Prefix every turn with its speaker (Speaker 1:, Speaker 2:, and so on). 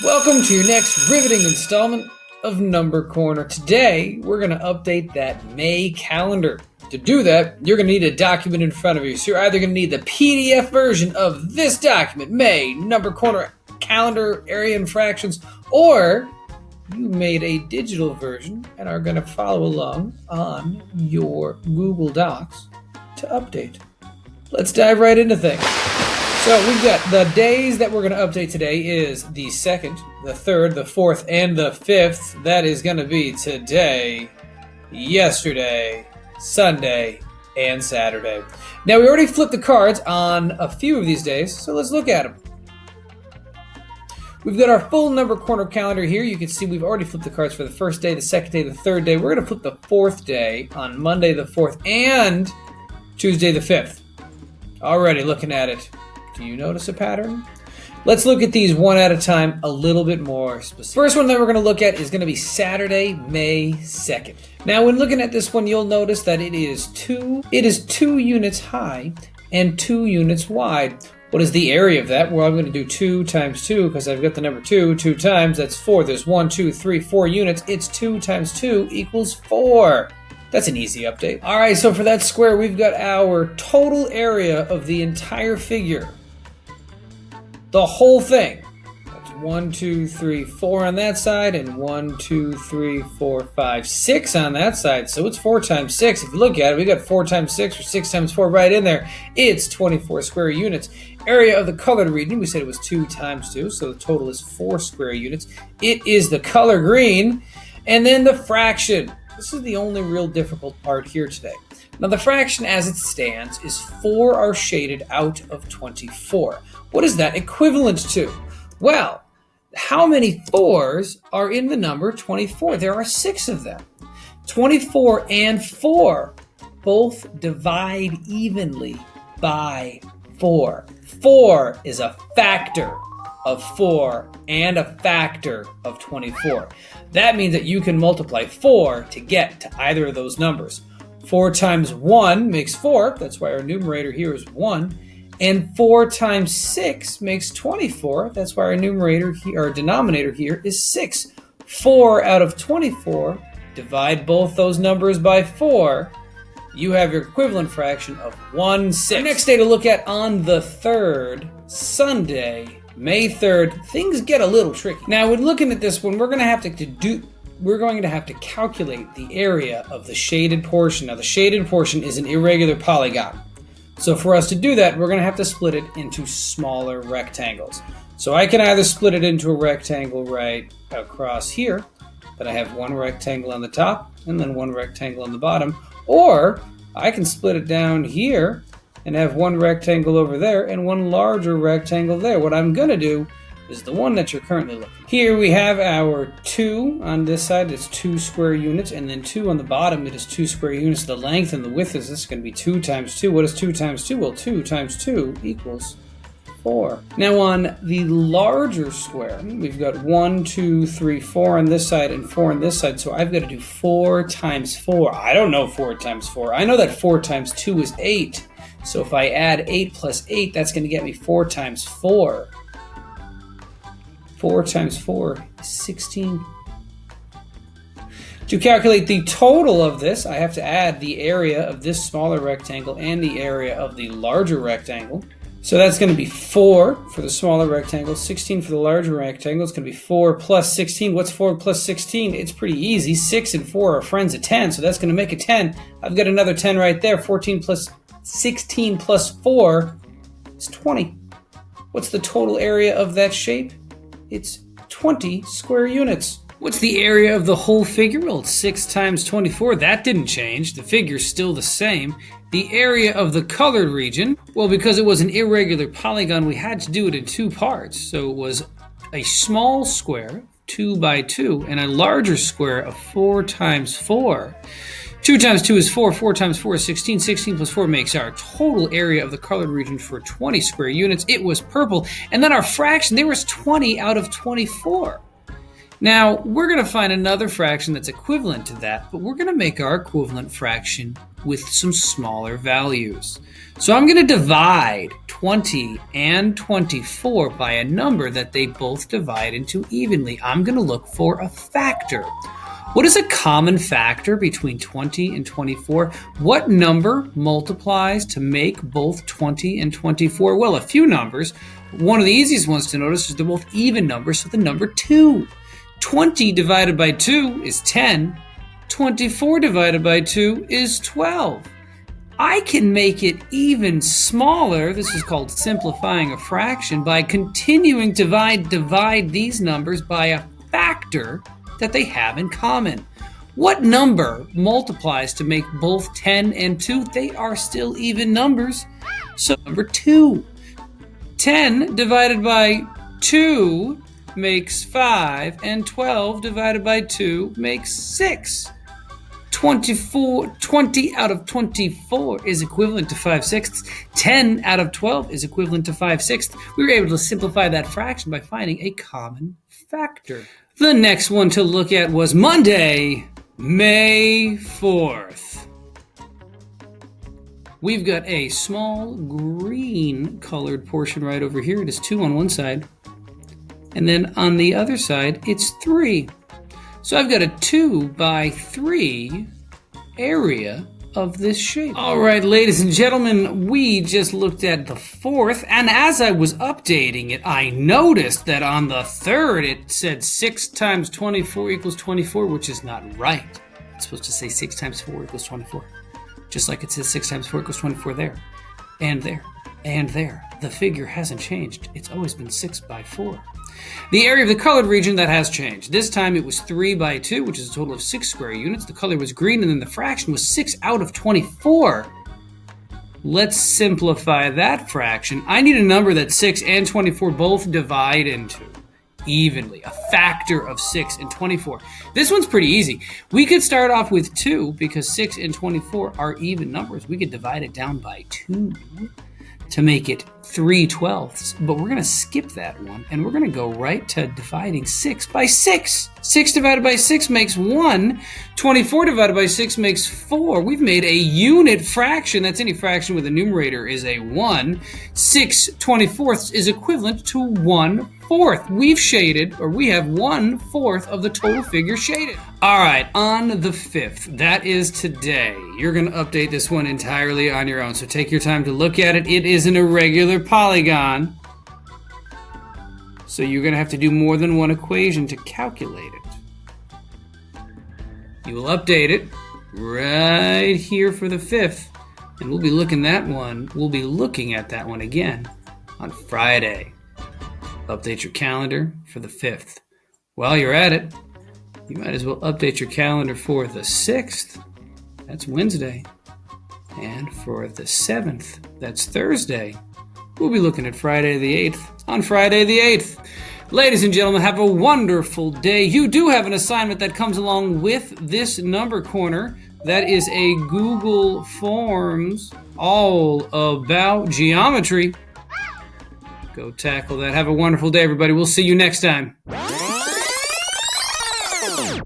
Speaker 1: Welcome to your next riveting installment of Number Corner. Today, we're going to update that May calendar. To do that, you're going to need a document in front of you. So you're either going to need the PDF version of this document, May Number Corner Calendar Area and Fractions, or you made a digital version and are going to follow along on your Google Docs to update. Let's dive right into things. So we've got the days that we're going to update today is the 2nd, the 3rd, the 4th, and the 5th. That is going to be today, yesterday, Sunday, and Saturday. Now, we already flipped the cards on a few of these days, so let's look at them. We've got our full Number Corner calendar here. You can see we've already flipped the cards for the first day, the second day, the third day. We're going to flip the 4th day on Monday the 4th and Tuesday the 5th. Already looking at it. Do you notice a pattern? Let's look at these one at a time, a little bit more specific. First one that we're going to look at is going to be Saturday, May 2nd. Now, when looking at this one, you'll notice that it is 2 units high and 2 units wide. What is the area of that? Well, I'm going to do 2 times 2 because I've got the number 2 times. That's 4. There's 1, 2, 3, 4 units. It's 2 times 2 equals 4. That's an easy update. All right, so for that square, we've got our total area of the entire figure. The whole thing. That's 1, 2, 3, 4 on that side, and 1, 2, 3, 4, 5, 6 on that side. So it's 4 times 6. If you look at it, we got 4 times 6 or 6 times 4 right in there. It's 24 square units. Area of the colored region, we said it was 2 times 2, so the total is 4 square units. It is the color green. And then the fraction. This is the only real difficult part here today. Now, the fraction as it stands is 4 are shaded out of 24. What is that equivalent to? Well, how many 4s are in the number 24? There are 6 of them. 24 and 4 both divide evenly by 4. 4 is a factor of 4 and a factor of 24. That means that you can multiply 4 to get to either of those numbers. 4 times 1 makes 4. That's why our numerator here is 1. And 4 times 6 makes 24. That's why our numerator here, or denominator here, is 6. 4 out of 24. Divide both those numbers by 4. You have your equivalent fraction of 1/6. The next day to look at on the 3rd, Sunday, May 3rd, things get a little tricky. Now, when looking at this one, we're going to have to calculate the area of the shaded portion. Now, the shaded portion is an irregular polygon. So for us to do that, we're going to have to split it into smaller rectangles. So I can either split it into a rectangle right across here, that I have one rectangle on the top and then one rectangle on the bottom, or I can split it down here and have one rectangle over there and one larger rectangle there. What I'm going to do is the one that you're currently looking at. Here we have our 2 on this side, it's 2 square units, and then 2 on the bottom, it is 2 square units. The length and the width is this going to be 2 times 2. What is 2 times 2? Well, 2 times 2 equals 4. Now on the larger square, we've got 1, 2, 3, 4 on this side and 4 on this side, so I've got to do 4 times 4. I don't know 4 times 4. I know that 4 times 2 is 8. So if I add 8 plus 8, that's going to get me 4 times 4. 4 times 4 is 16. To calculate the total of this, I have to add the area of this smaller rectangle and the area of the larger rectangle. So that's going to be 4 for the smaller rectangle, 16 for the larger rectangle. It's going to be 4 plus 16. What's 4 plus 16? It's pretty easy. 6 and 4 are friends of 10, so that's going to make a 10. I've got another 10 right there. 14 plus 16 plus 4 is 20. What's the total area of that shape? It's 20 square units. What's the area of the whole figure? Well, it's 6 times 24. That didn't change. The figure's still the same. The area of the colored region, well, because it was an irregular polygon, we had to do it in 2 parts. So it was a small square, 2 by 2, and a larger square of 4 times 4. 2 times 2 is 4. 4 times 4 is 16. 16 plus 4 makes our total area of the colored region for 20 square units. It was purple. And then our fraction, there was 20 out of 24. Now, we're going to find another fraction that's equivalent to that, but we're going to make our equivalent fraction with some smaller values. So I'm going to divide 20 and 24 by a number that they both divide into evenly. I'm going to look for a factor. What is a common factor between 20 and 24? What number multiplies to make both 20 and 24? Well, a few numbers. One of the easiest ones to notice is they're both even numbers, so the number 2. 20 divided by 2 is 10. 24 divided by 2 is 12. I can make it even smaller, this is called simplifying a fraction, by continuing to divide these numbers by a factor that they have in common. What number multiplies to make both 10 and 2? They are still even numbers. So number 2. 10 divided by 2 makes 5, and 12 divided by 2 makes 6. 20 out of 24 is equivalent to 5/6. 10 out of 12 is equivalent to 5/6. We were able to simplify that fraction by finding a common factor. The next one to look at was Monday, May 4th. We've got a small green colored portion right over here. It is 2 on one side. And then on the other side, it's 3. So I've got a 2 by 3 area of this shape. All right, ladies and gentlemen, we just looked at the 4th, and as I was updating it, I noticed that on the 3rd, it said 6 times 24 equals 24, which is not right. It's supposed to say 6 times 4 equals 24, just like it says 6 times 4 equals 24 there, and there, and there. The figure hasn't changed. It's always been 6 by 4. The area of the colored region, that has changed. This time it was 3 by 2, which is a total of 6 square units. The color was green, and then the fraction was 6 out of 24. Let's simplify that fraction. I need a number that 6 and 24 both divide into evenly, a factor of 6 and 24. This one's pretty easy. We could start off with 2, because 6 and 24 are even numbers. We could divide it down by 2 to make it 3/12, but we're going to skip that one, and we're going to go right to dividing 6 by 6. 6 divided by 6 makes 1. 24 divided by 6 makes 4. We've made a unit fraction. That's any fraction with a numerator is a 1. 6/24 is equivalent to 1/4. We've shaded, or we have 1/4 of the total figure shaded. All right, on the 5th, that is today. You're going to update this one entirely on your own, so take your time to look at it. It is an irregular polygon, so you're going to have to do more than one equation to calculate it. You will update it right here for the 5th, and we'll be looking at that one again on Friday. Update your calendar for the 5th. While you're at it, you might as well update your calendar for the 6th. That's Wednesday. And for the 7th, that's Thursday. We'll be looking at Friday the 8th on Friday the 8th. Ladies and gentlemen, have a wonderful day. You do have an assignment that comes along with this number corner. That is a Google Forms all about geometry. Go tackle that. Have a wonderful day, everybody. We'll see you next time.